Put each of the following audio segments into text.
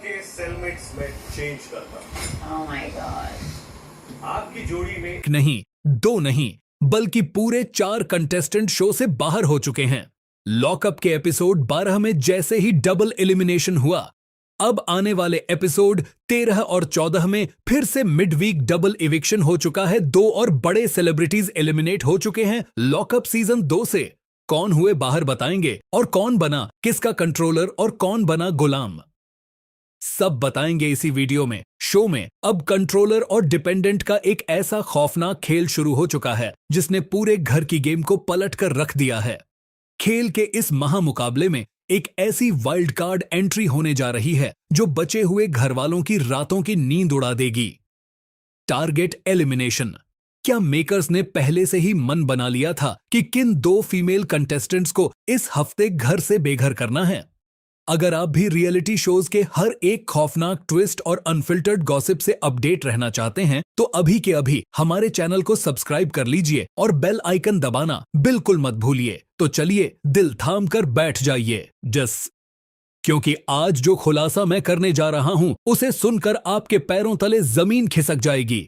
आपके सेलमेट्स में चेंज करता। Oh my God. आपकी जोड़ी में नहीं, दो नहीं, बल्कि पूरे 4 कंटेस्टेंट शो से बाहर हो चुके हैं। लॉकअप के एपिसोड 12 में जैसे ही डबल एलिमिनेशन हुआ, अब आने वाले एपिसोड 13 और 14 में फिर से मिड वीक डबल इविक्शन हो चुका है। 2 और बड़े सेलिब्रिटीज एलिमिनेट हो चुके हैं लॉकअप सीजन 2 से। कौन हुए बाहर बताएंगे, और कौन बना किसका कंट्रोलर और कौन बना गुलाम, सब बताएंगे इसी वीडियो में। शो में अब कंट्रोलर और डिपेंडेंट का एक ऐसा खौफनाक खेल शुरू हो चुका है जिसने पूरे घर की गेम को पलट कर रख दिया है। खेल के इस महामुकाबले में एक ऐसी वाइल्ड कार्ड एंट्री होने जा रही है जो बचे हुए घरवालों की रातों की नींद उड़ा देगी। Target elimination. क्या मेकर्स ने पहले से ही मन बना लिया था कि किन 2 फीमेल कंटेस्टेंट्स को इस हफ्ते घर से बेघर करना है? अगर आप भी रियलिटी शोज के हर एक खौफनाक ट्विस्ट और अनफिल्टर्ड गॉसिप से अपडेट रहना चाहते हैं तो अभी के अभी हमारे चैनल को सब्सक्राइब कर लीजिए और बेल आइकन दबाना बिल्कुल मत भूलिए। तो चलिए दिल थाम कर बैठ जाइए क्योंकि आज जो खुलासा मैं करने जा रहा हूं उसे सुनकर आपके पैरों तले जमीन खिसक जाएगी।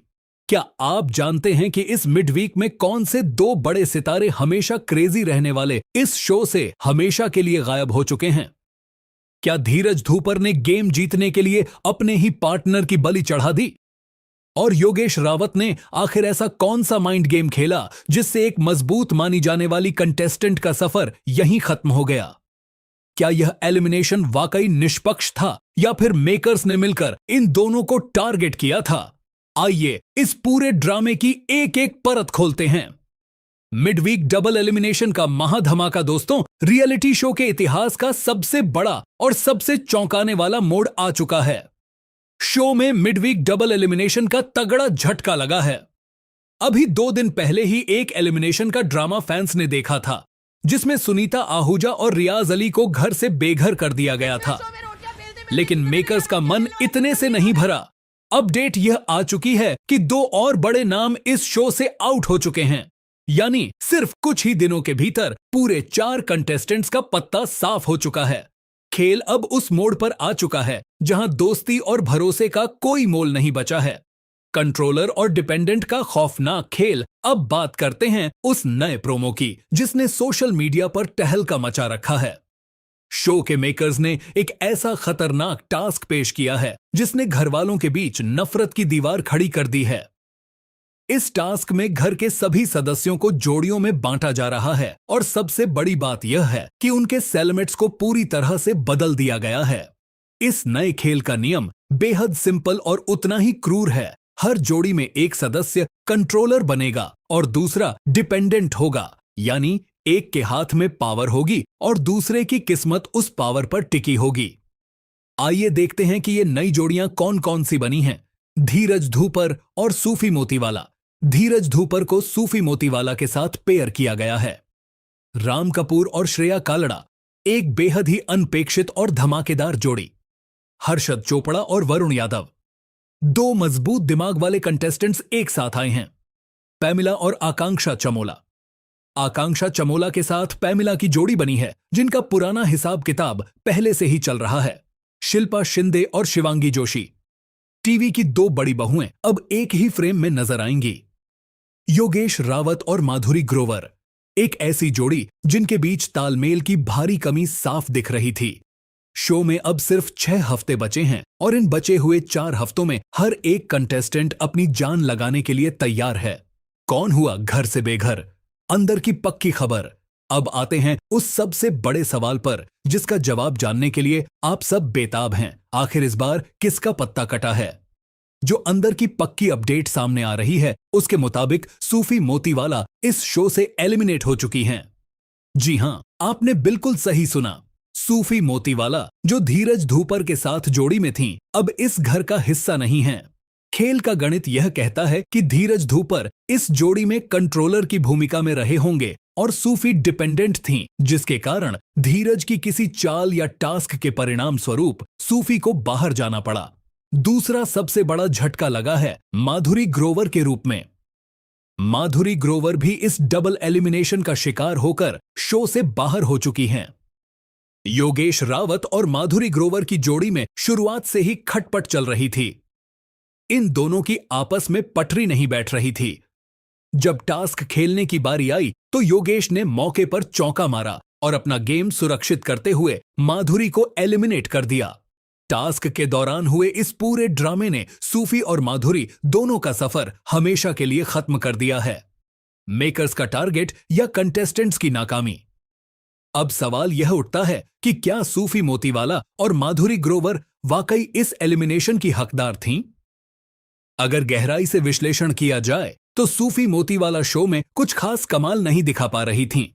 क्या आप जानते हैं कि इस मिड वीक में कौन से 2 बड़े सितारे हमेशा क्रेजी रहने वाले इस शो से हमेशा के लिए गायब हो चुके हैं? क्या धीरज धूपर ने गेम जीतने के लिए अपने ही पार्टनर की बलि चढ़ा दी? और योगेश रावत ने आखिर ऐसा कौन सा माइंड गेम खेला जिससे एक मजबूत मानी जाने वाली कंटेस्टेंट का सफर यहीं खत्म हो गया? क्या यह एलिमिनेशन वाकई निष्पक्ष था या फिर मेकर्स ने मिलकर इन दोनों को टारगेट किया था? आइए इस पूरे ड्रामे की एक एक परत खोलते हैं। मिड वीक डबल एलिमिनेशन का महाधमाका दोस्तों, रियलिटी शो के इतिहास का सबसे बड़ा और सबसे चौंकाने वाला मोड़ आ चुका है। शो में मिड वीक डबल एलिमिनेशन का तगड़ा झटका लगा है। अभी 2 दिन पहले ही एक एलिमिनेशन का ड्रामा फैंस ने देखा था जिसमें सुनीता आहूजा और रियाज अली को घर से बेघर कर दिया गया था। लेकिन मेकर्स का मन इतने से नहीं भरा। अपडेट यह आ चुकी है कि 2 और बड़े नाम इस शो से आउट हो चुके हैं। यानी सिर्फ कुछ ही दिनों के भीतर पूरे 4 कंटेस्टेंट्स का पत्ता साफ हो चुका है। खेल अब उस मोड़ पर आ चुका है जहां दोस्ती और भरोसे का कोई मोल नहीं बचा है। कंट्रोलर और डिपेंडेंट का खौफनाक खेल। अब बात करते हैं उस नए प्रोमो की जिसने सोशल मीडिया पर तहलका मचा रखा है। शो के मेकर्स ने एक ऐसा खतरनाक टास्क पेश किया है जिसने घरवालों के बीच नफरत की दीवार खड़ी कर दी है। इस टास्क में घर के सभी सदस्यों को जोड़ियों में बांटा जा रहा है और सबसे बड़ी बात यह है कि उनके सेलमेट्स को पूरी तरह से बदल दिया गया है। इस नए खेल का नियम बेहद सिंपल और उतना ही क्रूर है। हर जोड़ी में एक सदस्य कंट्रोलर बनेगा और दूसरा डिपेंडेंट होगा, यानी एक के हाथ में पावर होगी और दूसरे की किस्मत उस पावर पर टिकी होगी। आइए देखते हैं कि ये नई जोड़ियां कौन कौन सी बनी हैं। धीरज धूपर और सूफी मोतीवाला। धीरज धूपर को सूफी मोतीवाला के साथ पेयर किया गया है। राम कपूर और श्रेया कालड़ा, एक बेहद ही अनपेक्षित और धमाकेदार जोड़ी। हर्षद चोपड़ा और वरुण यादव, 2 मजबूत दिमाग वाले कंटेस्टेंट्स एक साथ आए हैं। पैमिला और आकांक्षा चमोला। आकांक्षा चमोला के साथ पैमिला की जोड़ी बनी है जिनका पुराना हिसाब किताब पहले से ही चल रहा है। शिल्पा शिंदे और शिवांगी जोशी। टीवी की 2 बड़ी बहुएं अब एक ही फ्रेम में नजर आएंगी। योगेश रावत और माधुरी ग्रोवर, एक ऐसी जोड़ी जिनके बीच तालमेल की भारी कमी साफ दिख रही थी। शो में अब सिर्फ 6 हफ्ते बचे हैं और इन बचे हुए 4 हफ्तों में हर एक कंटेस्टेंट अपनी जान लगाने के लिए तैयार है। कौन हुआ घर से बेघर? अंदर की पक्की खबर। अब आते हैं उस सबसे बड़े सवाल पर जिसका जवाब जानने के लिए आप सब बेताब हैं। आखिर इस बार किसका पत्ता कटा है? जो अंदर की पक्की अपडेट सामने आ रही है उसके मुताबिक सूफी मोतीवाला इस शो से एलिमिनेट हो चुकी हैं। जी हां, आपने बिल्कुल सही सुना। सूफी मोतीवाला जो धीरज धूपर के साथ जोड़ी में थीं, अब इस घर का हिस्सा नहीं हैं। खेल का गणित यह कहता है कि धीरज धूपर इस जोड़ी में कंट्रोलर की भूमिका में रहे होंगे और सूफी डिपेंडेंट थीं, जिसके कारण धीरज की किसी चाल या टास्क के परिणाम स्वरूप सूफी को बाहर जाना पड़ा। दूसरा सबसे बड़ा झटका लगा है माधुरी ग्रोवर के रूप में। माधुरी ग्रोवर भी इस डबल एलिमिनेशन का शिकार होकर शो से बाहर हो चुकी हैं। योगेश रावत और माधुरी ग्रोवर की जोड़ी में शुरुआत से ही खटपट चल रही थी। इन दोनों की आपस में पटरी नहीं बैठ रही थी। जब टास्क खेलने की बारी आई तो योगेश ने मौके पर चौका मारा और अपना गेम सुरक्षित करते हुए माधुरी को एलिमिनेट कर दिया। टास्क के दौरान हुए इस पूरे ड्रामे ने सूफी और माधुरी दोनों का सफर हमेशा के लिए खत्म कर दिया है। मेकर्स का टारगेट या कंटेस्टेंट्स की नाकामी। अब सवाल यह उठता है कि क्या सूफी मोतीवाला और माधुरी ग्रोवर वाकई इस एलिमिनेशन की हकदार थीं? अगर गहराई से विश्लेषण किया जाए तो सूफी मोतीवाला शो में कुछ खास कमाल नहीं दिखा पा रही थीं।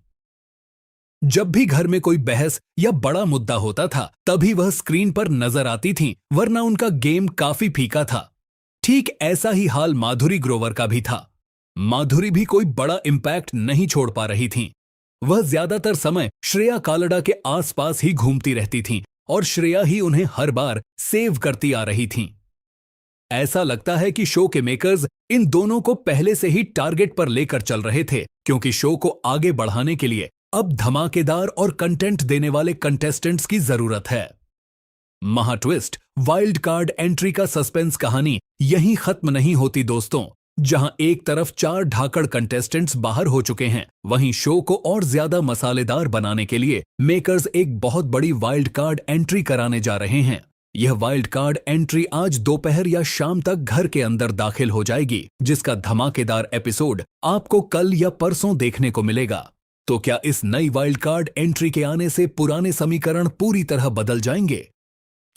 जब भी घर में कोई बहस या बड़ा मुद्दा होता था तभी वह स्क्रीन पर नजर आती थीं, वरना उनका गेम काफी फीका था। ठीक ऐसा ही हाल माधुरी ग्रोवर का भी था। माधुरी भी कोई बड़ा इंपैक्ट नहीं छोड़ पा रही थीं। वह ज्यादातर समय श्रेया कालड़ा के आसपास ही घूमती रहती थीं और श्रेया ही उन्हें हर बार सेव करती आ रही थीं। ऐसा लगता है कि शो के मेकर्स इन दोनों को पहले से ही टारगेट पर लेकर चल रहे थे, क्योंकि शो को आगे बढ़ाने के लिए अब धमाकेदार और कंटेंट देने वाले कंटेस्टेंट्स की जरूरत है। महा ट्विस्ट वाइल्ड कार्ड एंट्री का सस्पेंस कहानी यहीं खत्म नहीं होती दोस्तों। जहां एक तरफ 4 ढाकड़ कंटेस्टेंट्स बाहर हो चुके हैं, वहीं शो को और ज्यादा मसालेदार बनाने के लिए मेकर्स एक बहुत बड़ी वाइल्ड कार्ड एंट्री कराने जा रहे हैं। यह वाइल्ड कार्ड एंट्री आज दोपहर या शाम तक घर के अंदर दाखिल हो जाएगी, जिसका धमाकेदार एपिसोड आपको कल या परसों देखने को मिलेगा। तो क्या इस नई वाइल्ड कार्ड एंट्री के आने से पुराने समीकरण पूरी तरह बदल जाएंगे?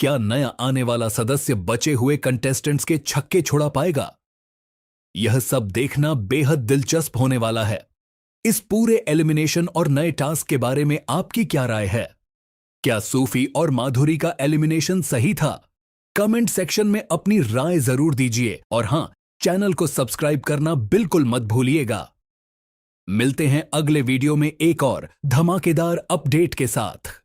क्या नया आने वाला सदस्य बचे हुए कंटेस्टेंट्स के छक्के छुड़ा पाएगा? यह सब देखना बेहद दिलचस्प होने वाला है। इस पूरे एलिमिनेशन और नए टास्क के बारे में आपकी क्या राय है? क्या सूफी और माधुरी का एलिमिनेशन सही था? कमेंट सेक्शन में अपनी राय जरूर दीजिए और हां, चैनल को सब्सक्राइब करना बिल्कुल मत भूलिएगा। मिलते हैं अगले वीडियो में एक और धमाकेदार अपडेट के साथ।